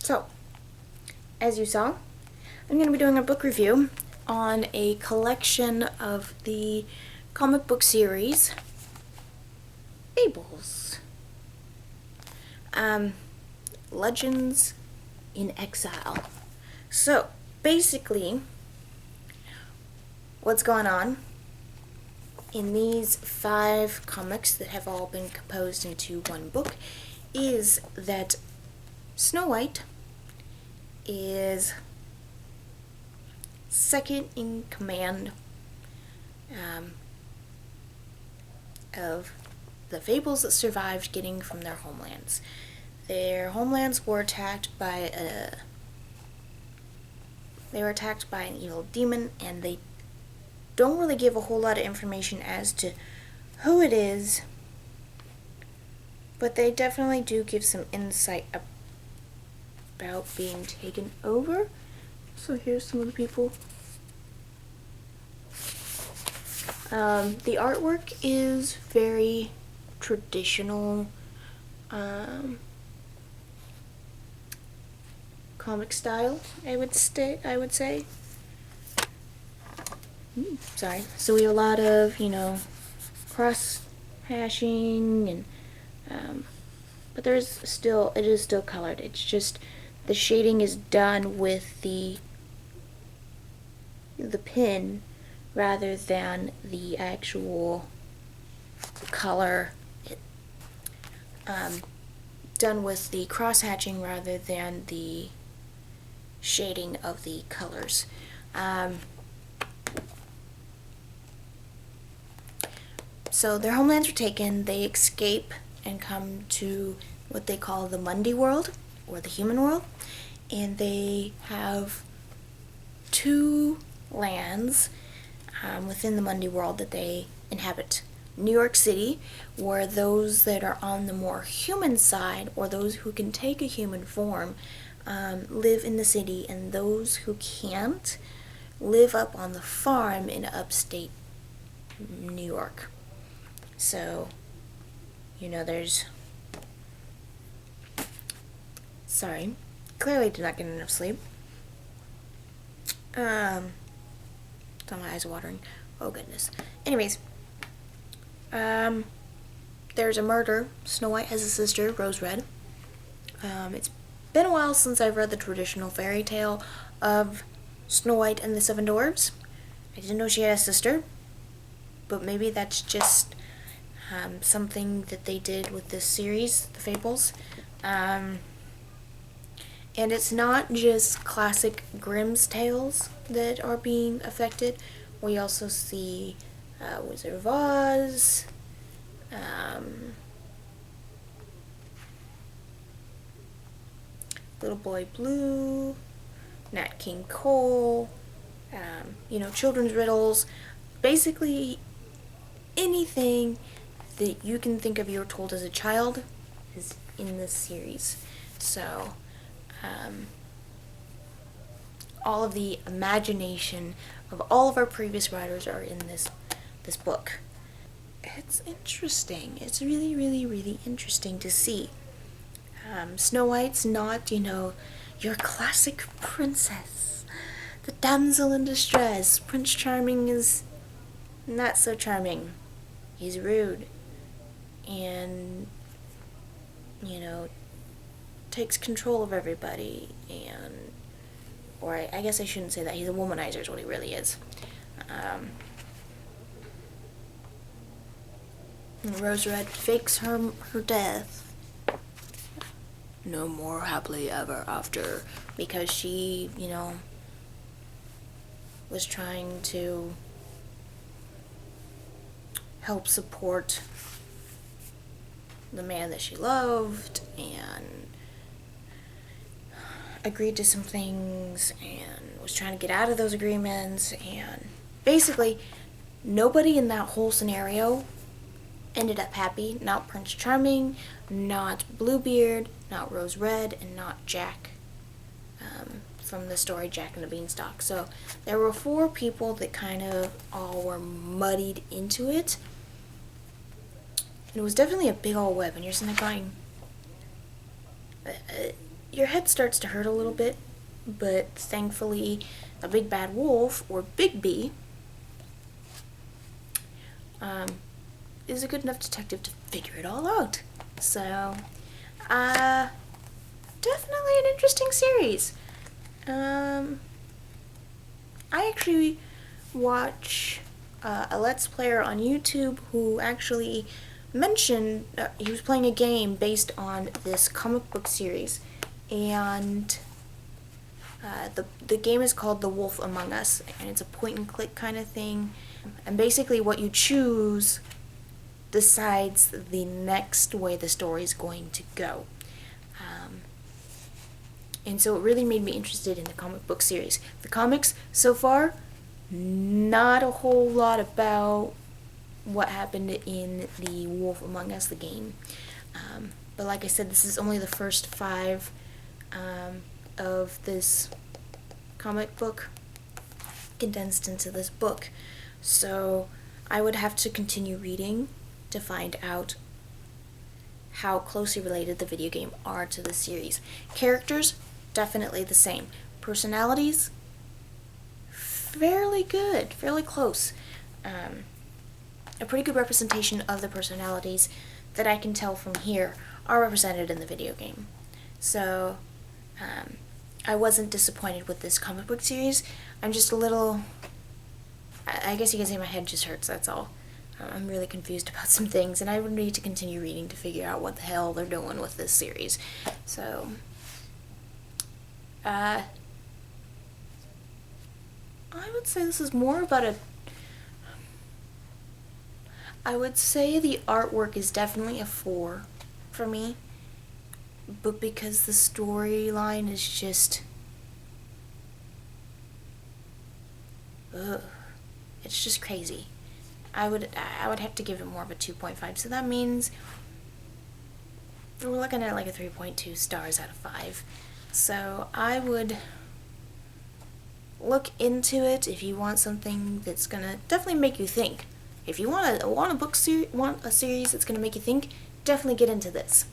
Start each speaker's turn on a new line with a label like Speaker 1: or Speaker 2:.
Speaker 1: So, as you saw, I'm going to be doing a book review on a collection of the comic book series Fables. Legends in Exile. So, basically, what's going on in these 5 comics that have all been composed into one book is that Snow White is second in command of the Fables that survived getting from their homelands. Their homelands were attacked by an evil demon, and they don't really give a whole lot of information as to who it is, but they definitely do give some insight about being taken over. So here's some of the people. The artwork is very traditional comic style, I would say. Sorry. So we have a lot of, cross hashing and but it is still colored. It's just the shading is done with the pen rather than the actual color. Done with the cross hatching rather than the shading of the colors. So their homelands are taken, they escape and come to what they call the Mundy world, or the human world, and they have 2 lands within the Mundy world that they inhabit. New York City, where those that are on the more human side, or those who can take a human form, live in the city, and those who can't live up on the farm in upstate New York. So, there's... Sorry. Clearly did not get enough sleep. So my eyes are watering. Oh, goodness. Anyways. There's a murder. Snow White has a sister, Rose Red. It's been a while since I've read the traditional fairy tale of Snow White and the 7 Dwarves. I didn't know she had a sister, but maybe that's just something that they did with this series, the Fables. And it's not just classic Grimm's tales that are being affected. We also see Wizard of Oz, Little Boy Blue, Nat King Cole, children's riddles, basically anything that you can think of you were told as a child is in this series. So, all of the imagination of all of our previous writers are in this book. It's interesting. It's really, really, really interesting to see. Snow White's not, your classic princess, the damsel in distress. Prince Charming is not so charming. He's rude and, takes control of everybody, or I guess I shouldn't say that. He's a womanizer is what he really is. Rose Red fakes her death. No more happily ever after, because she, was trying to help support the man that she loved and agreed to some things and was trying to get out of those agreements, and basically nobody in that whole scenario ended up happy. Not Prince Charming, not Bluebeard, not Rose Red, and not Jack from the story Jack and the Beanstalk. So there were 4 people that kind of all were muddied into it. And it was definitely a big old web, and you're sitting there going, your head starts to hurt a little bit, but thankfully a big bad wolf, or Big B, is a good enough detective to figure it all out. So, definitely an interesting series. I actually watch a Let's Player on YouTube who actually mentioned he was playing a game based on this comic book series, and the game is called The Wolf Among Us, and it's a point and click kind of thing, and basically what you choose decides the next way the story is going to go. And so it really made me interested in the comic book series. The comics, so far, not a whole lot about what happened in The Wolf Among Us, the game. But like I said, this is only the first 5 of this comic book condensed into this book. So I would have to continue reading to find out how closely related the video game are to the series. Characters, definitely the same. Personalities, fairly good, fairly close. A pretty good representation of the personalities that I can tell from here are represented in the video game. So, I wasn't disappointed with this comic book series. I'm just a little, I guess you can say my head just hurts, that's all. I'm really confused about some things, and I would need to continue reading to figure out what the hell they're doing with this series. So, I would say this is more about I would say the artwork is definitely a 4 for me, but because the storyline is just, it's just crazy. I would have to give it more of a 2.5, so that means we're looking at like a 3.2 stars out of 5. So I would look into it if you want something that's gonna definitely make you think. If you want a series that's gonna make you think, definitely get into this.